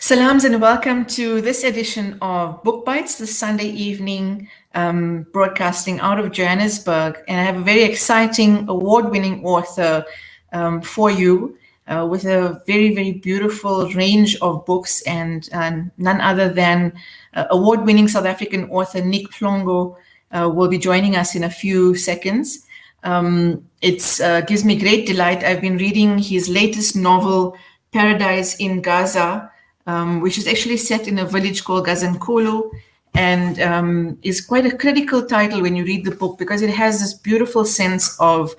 Salams and welcome to this edition of BookBytes, this Sunday evening broadcasting out of Johannesburg. And I have a very exciting award-winning author for you with a very, very beautiful range of books and none other than award-winning South African author Niq Mhlongo will be joining us in a few seconds. It gives me great delight. I've been reading his latest novel, Paradise in Gaza, which is actually set in a village called Gazankulu, and is quite a critical title when you read the book because it has this beautiful sense of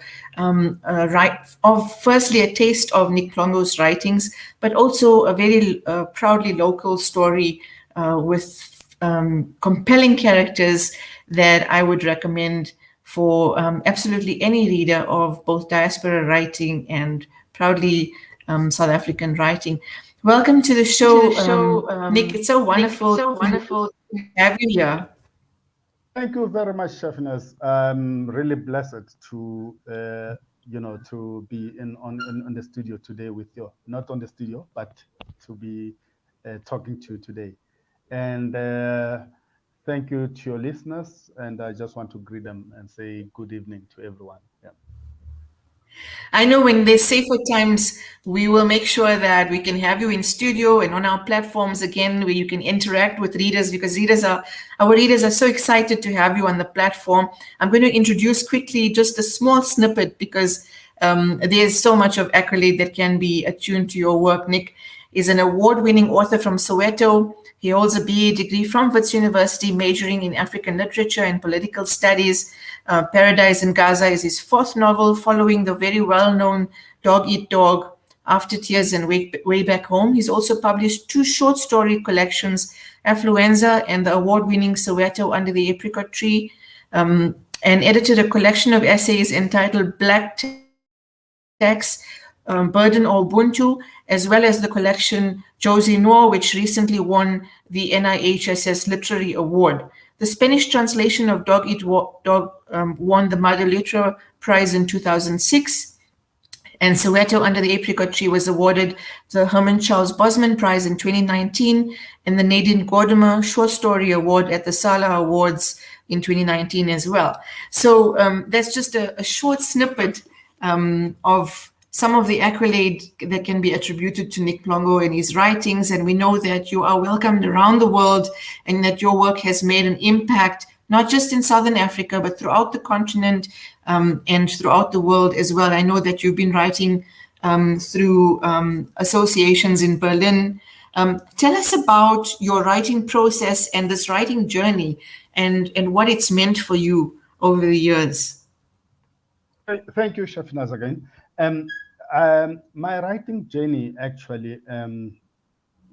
firstly a taste of Niq Mhlongo's writings, but also a very proudly local story with compelling characters that I would recommend for absolutely any reader of both diaspora writing and proudly South African writing. Welcome to the show, Niq. It's so wonderful to have you here. Thank you very much, Shafinaaz. I'm really blessed to to be on the studio today with you. Not on the studio, but to be talking to you today. And thank you to your listeners. And I just want to greet them and say good evening to everyone. Yeah. I know when there's safer times, we will make sure that we can have you in studio and on our platforms again, where you can interact with readers, because our readers are so excited to have you on the platform. I'm going to introduce quickly just a small snippet because there's so much of accolade that can be attuned to your work. Niq is an award-winning author from Soweto. He holds a BA degree from Wits University, majoring in African literature and political studies. Paradise in Gaza is his fourth novel, following the very well-known Dog Eat Dog, After Tears and Way Back Home. He's also published two short story collections, Affluenza and the award-winning Soweto Under the Apricot Tree, and edited a collection of essays entitled Black Tax, Burden or Ubuntu, as well as the collection Josie Noir, which recently won the NIHSS Literary Award. The Spanish translation of Dog Eat Dog won the Madre Litera Prize in 2006, and Soweto Under the Apricot Tree was awarded the Herman Charles Bosman Prize in 2019 and the Nadine Gordimer Short Story Award at the Sala Awards in 2019 as well. So that's just a short snippet of some of the accolade that can be attributed to Niq Mhlongo and his writings. And we know that you are welcomed around the world and that your work has made an impact, not just in Southern Africa, but throughout the continent and throughout the world as well. I know that you've been writing through associations in Berlin. Tell us about your writing process and this writing journey and what it's meant for you over the years. Thank you, Shafinaaz, again. My writing journey actually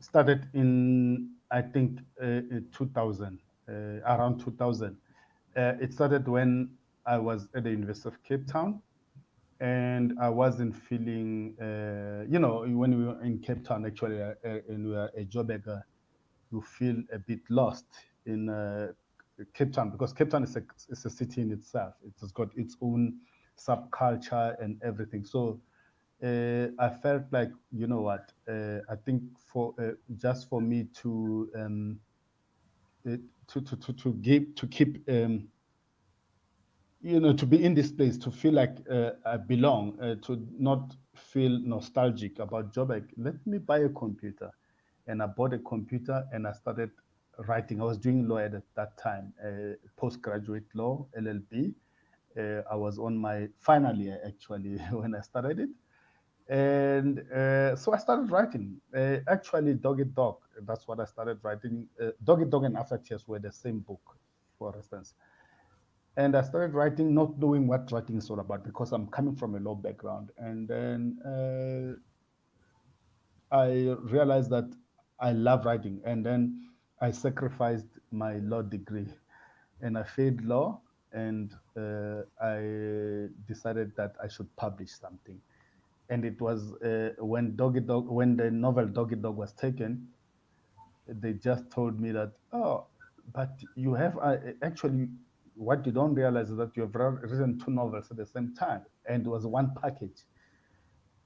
started in, I think, 2000, around 2000. It started when I was at the University of Cape Town, and I wasn't feeling, when we were in Cape Town, actually, and we were a Joburger, you feel a bit lost in Cape Town, because Cape Town is a city in itself. It has got its own subculture and everything. So I felt like, you know what, I think for just for me to keep to be in this place, to feel like I belong, to not feel nostalgic about Joburg, let me buy a computer. And I bought a computer and I started writing. I was doing law at that time, postgraduate law, LLB. I was on my final year actually when I started it. And so I started writing. Actually, Dog Eat Dog, that's what I started writing. Dog Eat Dog and After Tears were the same book, for instance. And I started writing, not knowing what writing is all about, because I'm coming from a law background. And then I realized that I love writing. And then I sacrificed my law degree and I failed law. And I decided that I should publish something. And it was when the novel Dog Eat Dog was taken, they just told me that, oh, but you have actually, what you don't realize is that you have written two novels at the same time, and it was one package.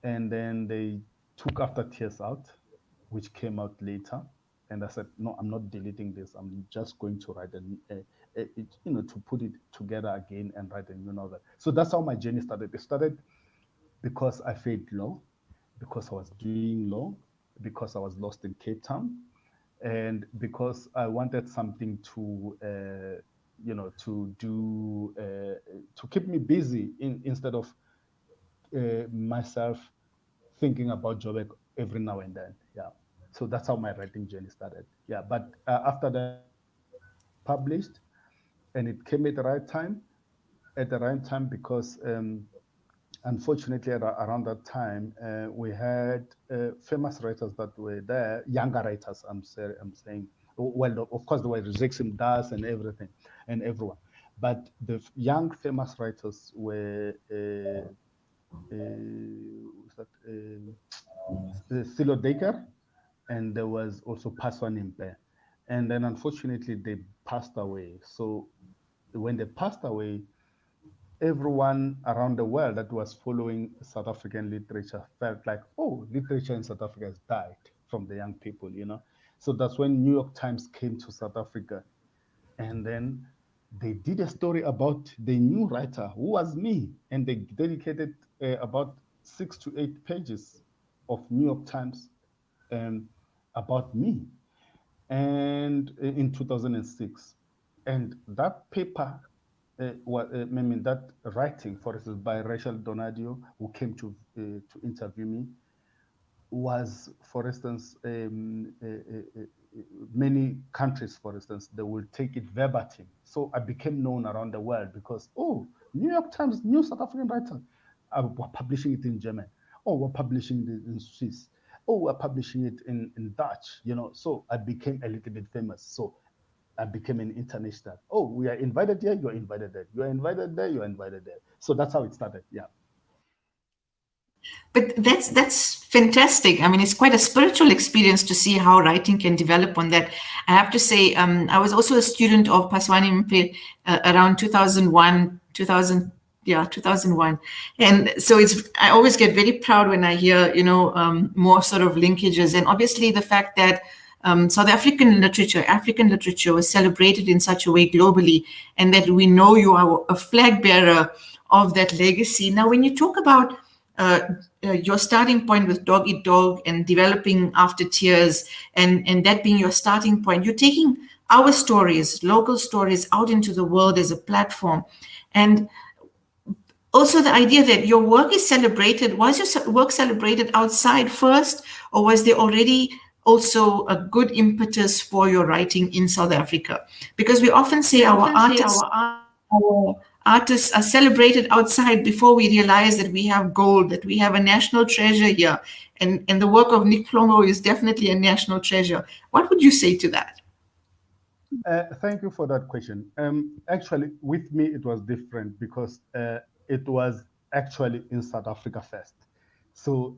And then they took After Tears out, which came out later. And I said, no, I'm not deleting this. I'm just going to write to put it together again and write a new novel. So that's how my journey started. It started because I failed law, because I was doing law, because I was lost in Cape Town, and because I wanted something to, to do, to keep me busy instead of myself thinking about Joburg every now and then. Yeah. So that's how my writing journey started. Yeah. But after that, I published, and it came at the right time because unfortunately around that time we had famous writers that were there, younger writers. I'm saying, well, of course there were Zexim Das and everything and everyone, but the young famous writers were was that Silo Decker, and there was also Paswan Impe. And then unfortunately they passed away. So when they passed away, everyone around the world that was following South African literature felt like, oh, literature in South Africa has died from the young people. So that's when New York Times came to South Africa, and then they did a story about the new writer who was me, and they dedicated about 6 to 8 pages of New York Times um, about me, and in 2006. And that paper, I mean, that writing, for instance, by Rachel Donadio, who came to interview me, was, for instance, many countries, for instance, they will take it verbatim. So I became known around the world because, oh, New York Times, new South African writer, we're publishing it in German. Oh, we're publishing it in Swiss. Oh, we're publishing it in Dutch. So I became a little bit famous. So I became an international. Oh, we are invited here, you're invited there. You are invited there, you're invited there. So that's how it started. Yeah. But that's fantastic. I mean, it's quite a spiritual experience to see how writing can develop on that. I have to say, I was also a student of Paswani Mpe around 2001, 2000, yeah, 2001. And so I always get very proud when I hear, more sort of linkages. And obviously the fact that South African literature was celebrated in such a way globally, and that we know you are a flag bearer of that legacy. Now, when you talk about uh, your starting point with Dog Eat Dog and developing After Tears, and that being your starting point, you're taking our stories, local stories, out into the world as a platform. And also the idea that your work is celebrated. Was your work celebrated outside first, or was there already also a good impetus for your writing in South Africa? Because we often say our artists are celebrated outside before we realize that we have gold, that we have a national treasure here. And the work of Niq Mhlongo is definitely a national treasure. What would you say to that? Thank you for that question. Actually, with me, it was different because it was actually in South Africa first. So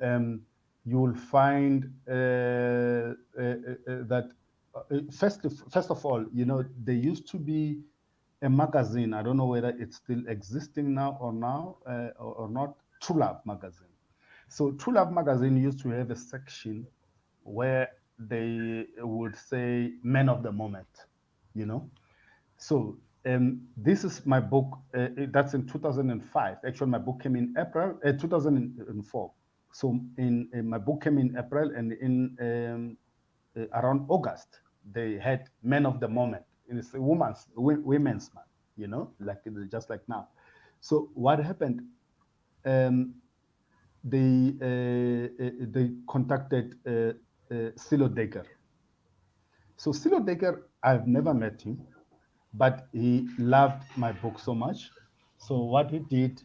you will find that first of all, there used to be a magazine. I don't know whether it's still existing or not. True Love magazine. So True Love magazine used to have a section where they would say men of the moment, you know. So this is my book. That's in 2005. Actually, my book came in April 2004. So in my book came in April, and in around August they had men of the moment. And it's a women's month, like just like now. So what happened? Um, they contacted Silo Decker. So Silo Decker, I've never met him, but he loved my book so much. So what he did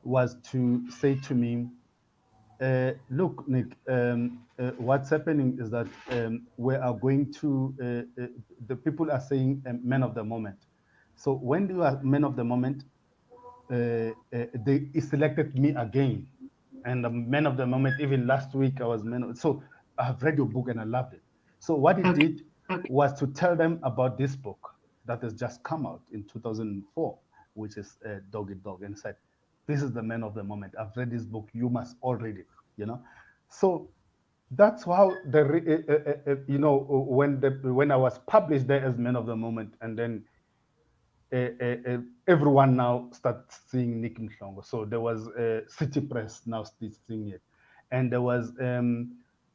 was to say to me, look, Nick, what's happening is that we are going to, the people are saying men of the moment. So when you are men of the moment, they selected me again. And the man of the moment, even last week, I was man. So I have read your book and I loved it. So what he Okay. did was to tell them about this book that has just come out in 2004, which is Dog Eat Dog, and said, "This is the man of the moment. I've read this book. You must all read it." So that's how when I was published there as Man of the Moment, and then everyone now starts seeing Niq Mhlongo. So there was City Press now seeing it, and there was a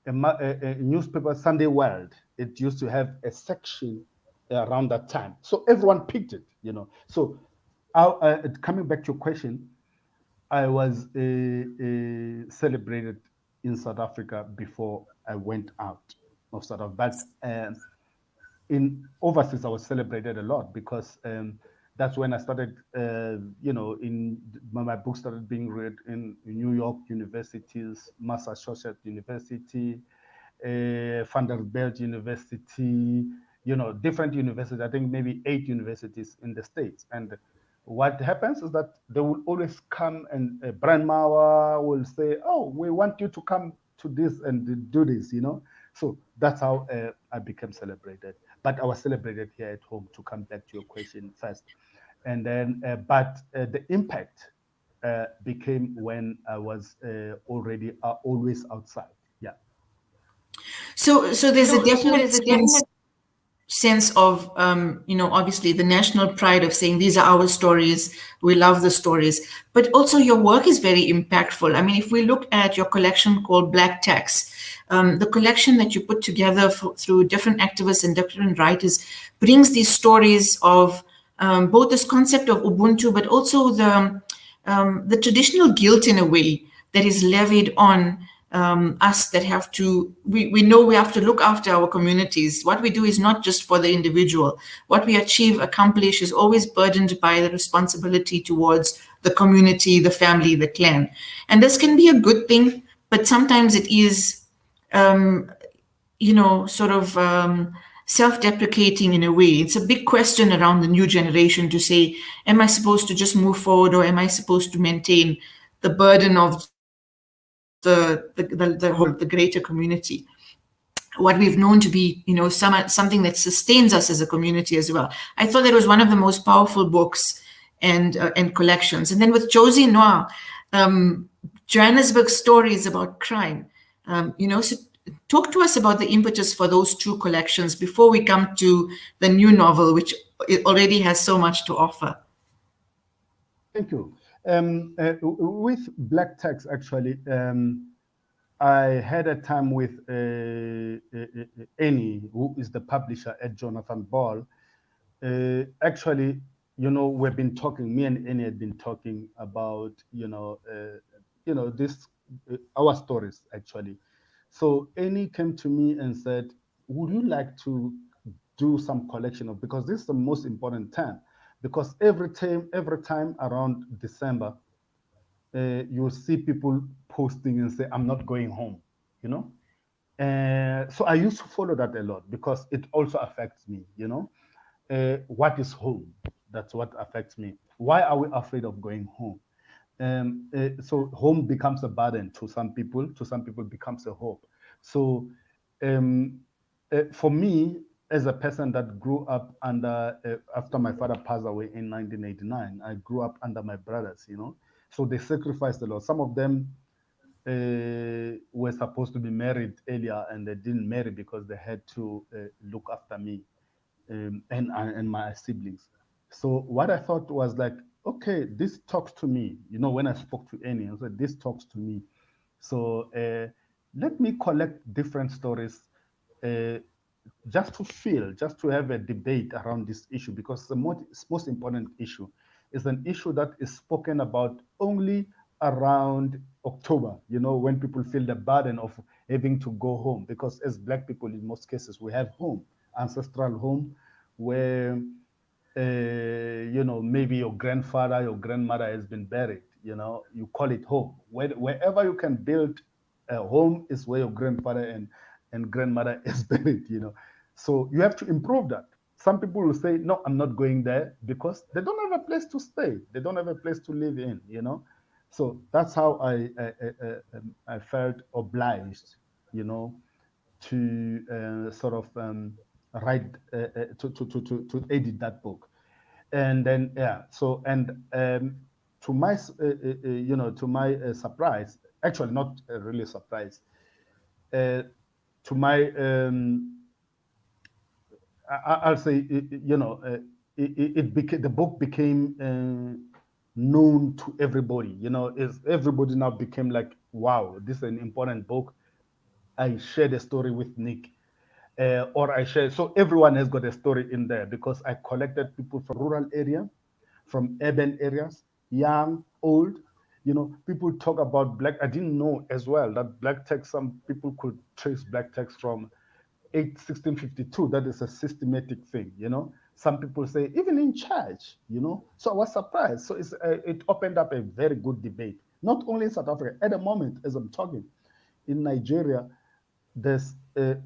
newspaper, Sunday World. It used to have a section around that time, so everyone picked it. So coming back to your question, I was celebrated in South Africa before I went out of South Africa, but in overseas I was celebrated a lot because that's when I started, in my book started being read in New York universities, Massachusetts University, Vanderbilt University, different universities. I think maybe 8 universities in the States. And what happens is that they will always come, and Brian Mauer will say, "Oh, we want you to come to this and do this." So that's how I became celebrated. But I was celebrated here at home, to come back to your question first. And then, but the impact became when I was already always outside. Yeah. So there's a So definite there's a definite. sense of obviously the national pride of saying these are our stories, we love the stories, but also your work is very impactful. I mean, if we look at your collection called Black Tax, the collection that you put together through different activists and different writers brings these stories of both this concept of Ubuntu, but also the traditional guilt in a way that is levied on us that have to, we know we have to look after our communities. What we do is not just for the individual. What we achieve, accomplish is always burdened by the responsibility towards the community, the family, the clan. And this can be a good thing, but sometimes it is, sort of self deprecating in a way. It's a big question around the new generation to say, am I supposed to just move forward, or am I supposed to maintain the burden of the whole, the greater community? What we've known to be, something that sustains us as a community as well. I thought that was one of the most powerful books and collections. And then with Josie Noir, Johannesburg stories about crime. So talk to us about the impetus for those two collections before we come to the new novel, which already has so much to offer. Thank you. With Black Text, actually, I had a time with Annie, who is the publisher at Jonathan Ball. Actually, we've been talking. Me and Annie had been talking about, this our stories actually. So Annie came to me and said, "Would you like to do some collection of, because this is the most important time, because every time around December, you'll see people posting and say, 'I'm not going home,' you know." So I used to follow that a lot because it also affects me. What is home? That's what affects me. Why are we afraid of going home? So home becomes a burden to some people. To some people, becomes a hope. So um, for me, as a person that grew up under, after my father passed away in 1989, I grew up under my brothers. So they sacrificed a lot. Some of them were supposed to be married earlier, and they didn't marry because they had to look after me, and my siblings. So what I thought was like, okay, this talks to me. When I spoke to Annie, I said, this talks to me. So let me collect different stories, uh, just to have a debate around this issue, because the most important issue is an issue that is spoken about only around October, when people feel the burden of having to go home. Because as Black people, in most cases, we have home, ancestral home, where maybe your grandfather, your grandmother has been buried. You call it home. Wherever you can build a home is where your grandfather and grandmother is buried. So you have to improve that. Some people will say, no, I'm not going there, because they don't have a place to stay. They don't have a place to live in. So that's how I felt obliged, to sort of write, to edit that book. And then, yeah, so, and to my surprise, actually not really surprise, uh, to my I'll say, it became, the book became known to everybody. Is everybody now became like, wow, this is an important book. I share the story with Nick, or I share. So everyone has got a story in there because I collected people from rural area, from urban areas, young, old. People talk about black. I didn't know as well that black text. Some people could trace black text from 1652. That is a systematic thing. Some people say even in church. So I was surprised. So it opened up a very good debate, not only in South Africa. At the moment, as I'm talking, in Nigeria, there's a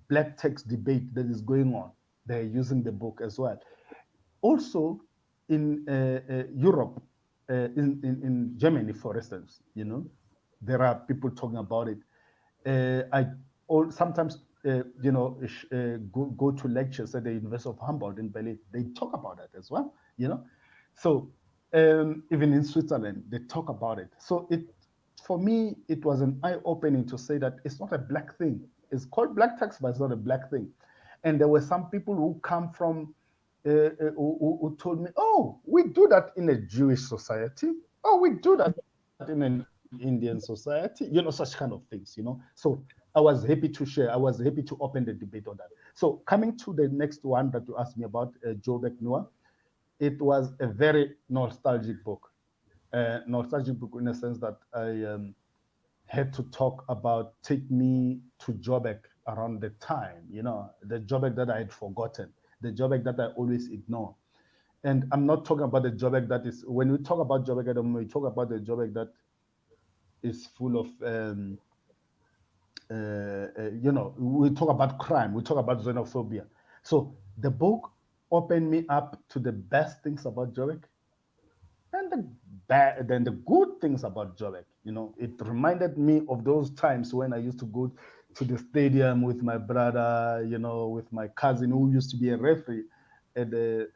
black text debate that is going on. They're using the book as well. Also, in Europe, in Germany, for instance, there are people talking about it. I sometimes, go to lectures at the University of Hamburg in Berlin. They talk about it as well. So even in Switzerland, they talk about it. So for me, it was an eye opening to say that it's not a black thing. It's called black text, but it's not a black thing. And there were some people who come from who told me, "Oh, we do that in a Jewish society. Oh, we do that in an Indian society. Such kind of things. So I was happy to share. I was happy to open the debate on that. So coming to the next one that you asked me about, Joburg Noah, it was a very nostalgic book. Nostalgic book in the sense that I had to talk about take me to Joburg around the time, the Joburg that I had forgotten, the Joburg that I always ignore. And I'm not talking about the Joburg that is, when we talk about Joburg at the moment, we talk about the Joburg that is full of, we talk about crime, we talk about xenophobia. So the book opened me up to the best things about Joburg and the bad, then the good things about Joburg. It reminded me of those times when I used to go to the stadium with my brother, with my cousin who used to be a referee at the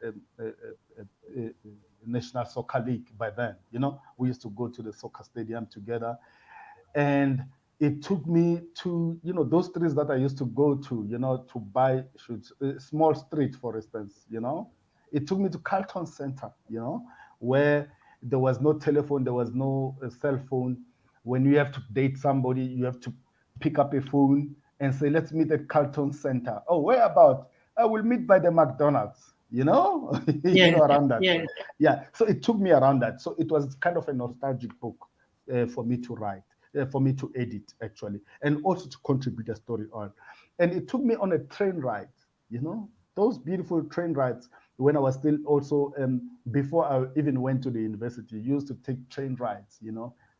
National Soccer League by then. We used to go to the soccer stadium together, and it took me to those streets that I used to go to, to buy shoes, small street, for instance. It took me to Carlton Center, where there was no telephone, there was no cell phone. When you have to date somebody, you have to pick up a phone and say, let's meet at Carlton Center. Oh, where about? I will meet by the McDonald's, Yeah, around that. Yeah. So it took me around that. So it was kind of a nostalgic book for me to write, for me to edit, actually, and also to contribute a story on. And it took me on a train ride, those beautiful train rides when I was still also, before I even went to the university, used to take train rides,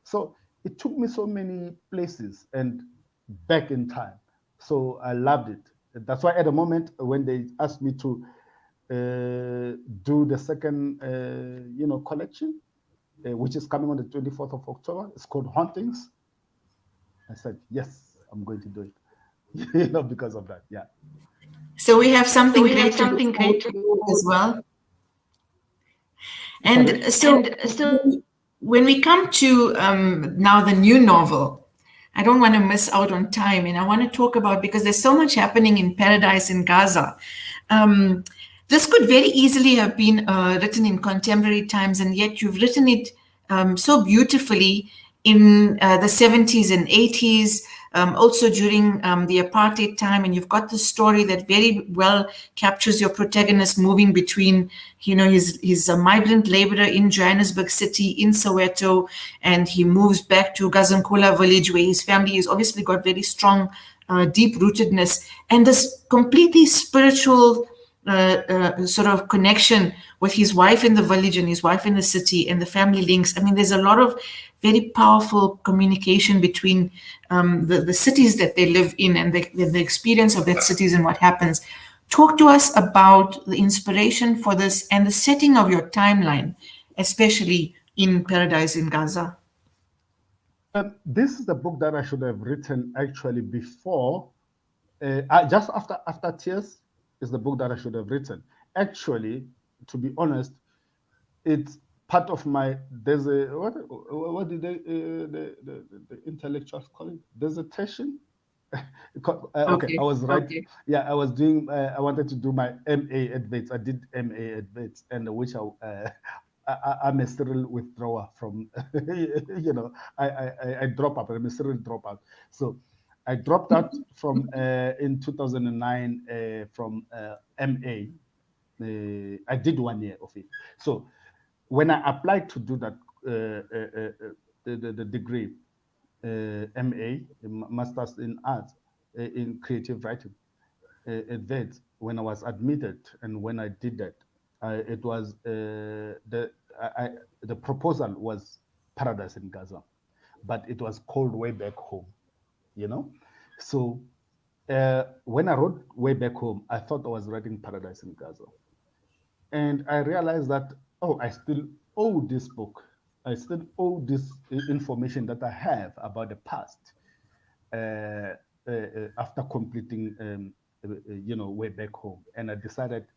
So it took me so many places and back in time. So I loved it. That's why at the moment, when they asked me to do the second, collection, which is coming on the 24th of October, it's called Hauntings. I said, yes, I'm going to do it, because of that. Yeah. so we have So something we have great to look something forward great to to as well. Sorry? And so when we come to now the new novel, I don't want to miss out on time, and I want to talk about, because there's so much happening in Paradise in Gaza. Um, this could very easily have been written in contemporary times, and yet you've written it so beautifully in the 70s and 80s, also during the apartheid time. And you've got the story that very well captures your protagonist moving between, he's a migrant laborer in Johannesburg city, in Soweto, and he moves back to Gazankula village, where his family has obviously got very strong, deep rootedness, and this completely spiritual sort of connection with his wife in the village and his wife in the city and the family links. I mean, there's a lot of very powerful communication between the cities that they live in and the experience of that cities and what happens. Talk to us about the inspiration for this and the setting of your timeline, especially in Paradise in Gaza. This is the book that I should have written actually before, just after Tears is the book that I should have written. Actually, to be honest, it's part of my, there's a, what did they, the intellectuals call it? Dissertation, Okay, I Okay. was right. Yeah, I was doing. I wanted to do my MA at Bates. I did MA at Bates, and which I'm a serial withdrawer from. I drop out. I'm a serial dropout. So I dropped out from in 2009 from MA. I did 1 year of it. So when I applied to do that the degree, MA, Masters in Arts, in Creative Writing, at that, when I was admitted and when I did that, it was the proposal was Paradise in Gaza, but it was called Way Back Home, you know. So when I wrote Way Back Home, I thought I was writing Paradise in Gaza, and I realized that, oh, I still owe this book. I still owe this information that I have about the past after completing, Way Back Home. And I decided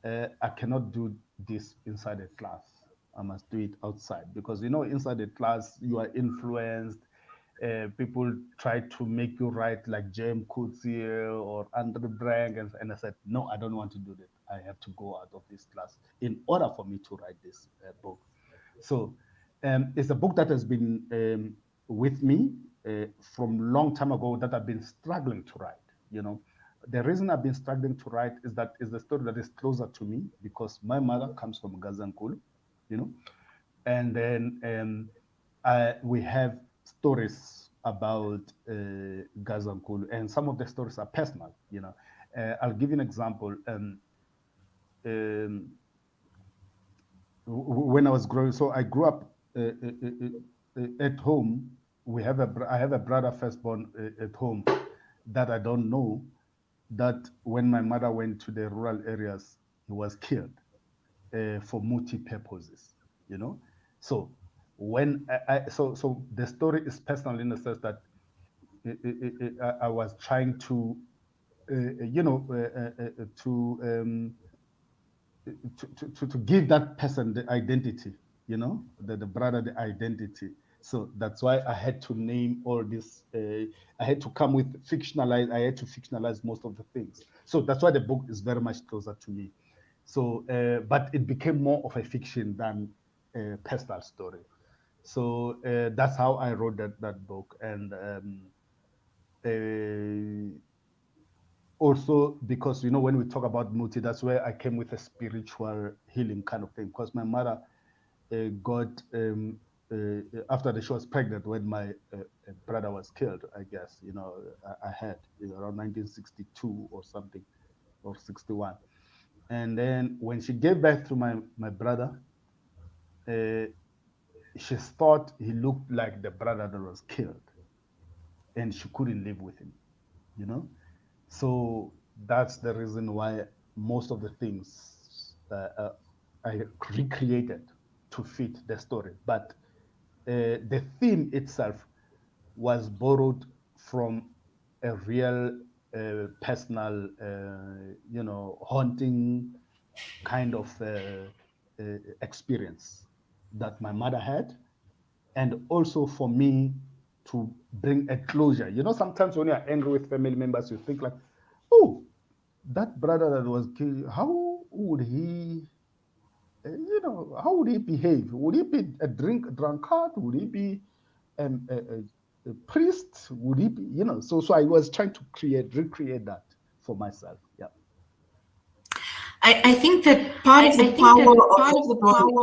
I cannot do this inside a class. I must do it outside because, inside the class, you are influenced. People try to make you write like James Coetzee or Andre Bragg. And I said, no, I don't want to do that. I have to go out of this class in order for me to write this book. So it's a book that has been with me from long time ago that I've been struggling to write. The reason I've been struggling to write is that is the story that is closer to me because my mother comes from Gaza, and then we have stories about Gaza, and some of the stories are personal. I'll give you an example. When I was growing, so I grew up at home. I have a brother firstborn at home that I don't know. That when my mother went to the rural areas, he was killed for multi purposes. So when so the story is personal in the sense that I was trying to to to give that person the identity, the brother the identity. So that's why I had to name all this. I had to come with fictionalize. I had to fictionalize most of the things. So that's why the book is very much closer to me. So, but it became more of a fiction than a personal story. So that's how I wrote that book, and also because when we talk about multi, that's where I came with a spiritual healing kind of thing. Because my mother got after she was pregnant when my brother was killed. I guess I had around 1962 or something, or 61, and then when she gave birth to my brother, she thought he looked like the brother that was killed, and she couldn't live with him. So that's the reason why most of the things I recreated to fit the story. But the theme itself was borrowed from a real personal, haunting kind of experience that my mother had, and also for me to bring a closure. Sometimes when you're angry with family members, you think like, oh, that brother that was killed, how would he, how would he behave? Would he be a drunkard? Would he be a priest? Would he be, so I was trying to recreate that for myself. Yeah. I think that part of the power of your story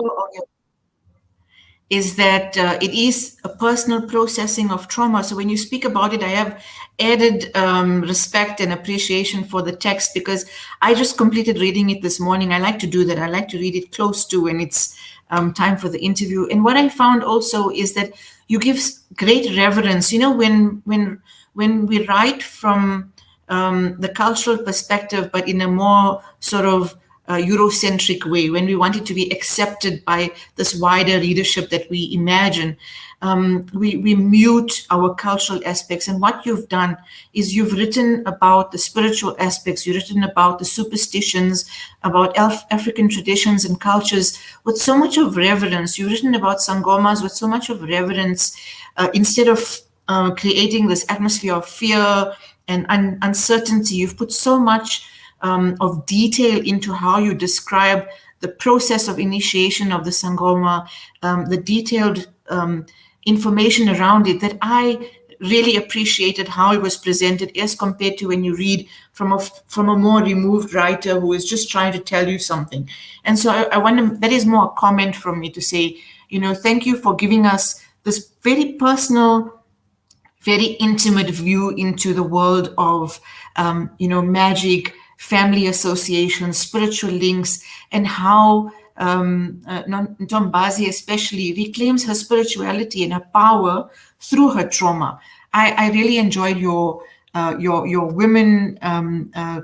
is that it is a personal processing of trauma. So when you speak about it, I have added respect and appreciation for the text because I just completed reading it this morning. I like to do that. I like to read it close to when it's time for the interview. And what I found also is that you give great reverence. When we write from the cultural perspective, but in a more sort of Eurocentric way, when we want it to be accepted by this wider readership that we imagine, we mute our cultural aspects. And what you've done is you've written about the spiritual aspects, you've written about the superstitions, about African traditions and cultures with so much of reverence. You've written about sangomas with so much of reverence, instead of creating this atmosphere of fear and uncertainty. You've put so much of detail into how you describe the process of initiation of the Sangoma, the detailed information around it, that I really appreciated how it was presented as compared to when you read from a more removed writer who is just trying to tell you something. And so I wonder, that is more a comment from me to say, thank you for giving us this very personal, very intimate view into the world of, magic, family associations, spiritual links, and how Ntombazi especially reclaims her spirituality and her power through her trauma. I really enjoyed your women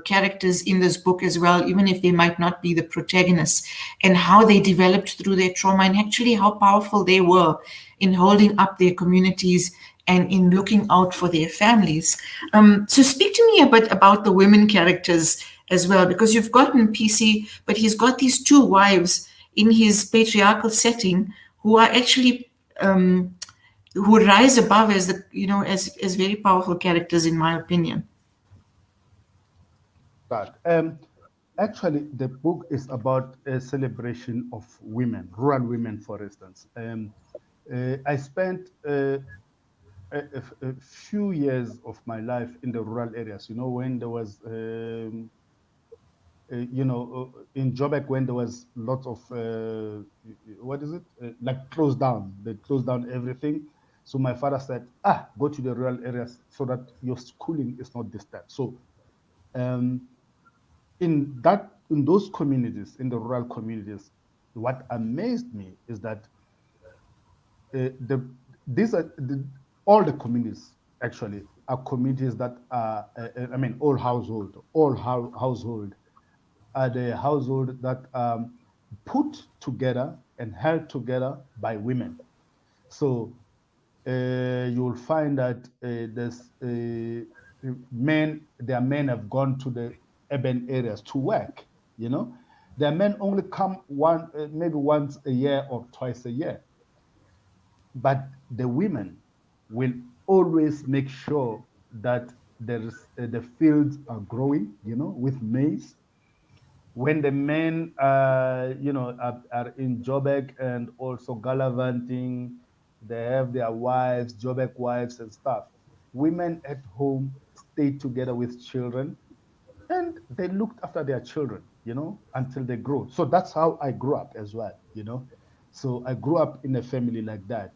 characters in this book as well, even if they might not be the protagonists, and how they developed through their trauma, and actually how powerful they were in holding up their communities and in looking out for their families. So speak to me a bit about the women characters as well, because you've gotten PC, but he's got these two wives in his patriarchal setting who are actually who rise above as as very powerful characters, in my opinion. Right. Actually, the book is about a celebration of women, rural women, for instance. I spent a few years of my life in the rural areas. When there was, in Joburg, when there was lots of, what is it, like closed down. They closed down everything. So my father said, go to the rural areas so that your schooling is not disturbed. So um, in those communities, in the rural communities, what amazed me is that the these are all the communities actually are communities that are all household are the household that put together and held together by women. So you will find that their men have gone to the urban areas to work. Their men only come maybe once a year or twice a year, but the women will always make sure that the fields are growing, with maize. When the men, are in Joburg and also gallivanting, they have their wives, Joburg wives and stuff. Women at home stay together with children, and they looked after their children, until they grow. So that's how I grew up as well. So I grew up in a family like that,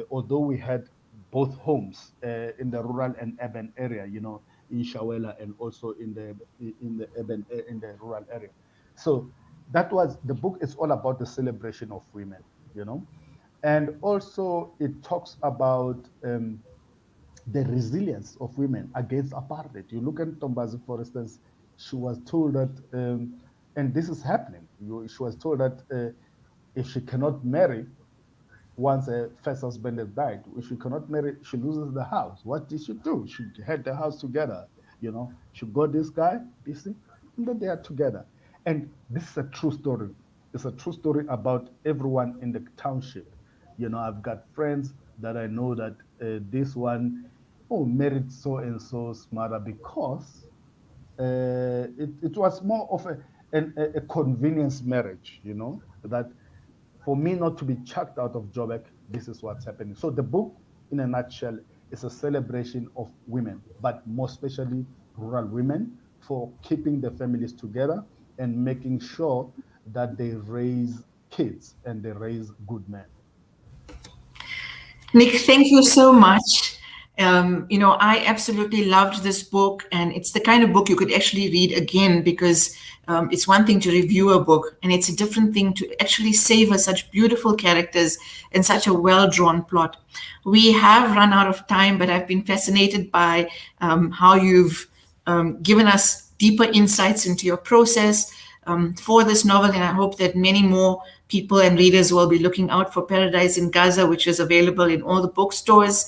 although we had both homes in the rural and urban area, in Shawela and also in the rural area. So that was the book. Is all about the celebration of women, and also it talks about the resilience of women against apartheid. You look at Tombazi, for instance, she was told that, and this is happening, she was told that if she cannot marry once her first husband has died, if she cannot marry, she loses the house. What did she do? She had the house together. She got this guy, you see, and then they are together. And this is a true story. It's a true story about everyone in the township. I've got friends that I know that this one, married so and so's mother because it was more of a convenience marriage, that for me not to be chucked out of Joburg, this is what's happening. So the book, in a nutshell, is a celebration of women, but more especially rural women, for keeping the families together and making sure that they raise kids and they raise good men. Nick, thank you so much. I absolutely loved this book, and it's the kind of book you could actually read again, because it's one thing to review a book, and it's a different thing to actually savor such beautiful characters and such a well-drawn plot. We have run out of time, but I've been fascinated by how you've given us deeper insights into your process for this novel, and I hope that many more people and readers will be looking out for Paradise in Gaza, which is available in all the bookstores.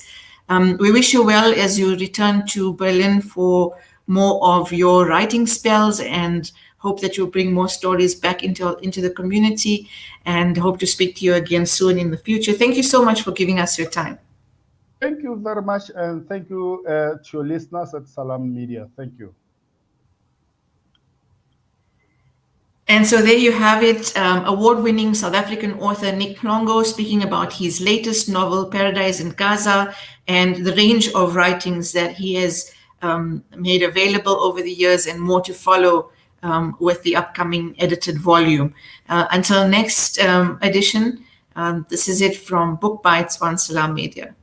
We wish you well as you return to Berlin for more of your writing spells, and hope that you'll bring more stories back into the community, and hope to speak to you again soon in the future. Thank you so much for giving us your time. Thank you very much, and thank you to your listeners at Salam Media. Thank you. And so there you have it, award-winning South African author Niq Mhlongo speaking about his latest novel, Paradise in Gaza, and the range of writings that he has made available over the years, and more to follow with the upcoming edited volume. Until next edition, this is it from BookBytes on Salam Media.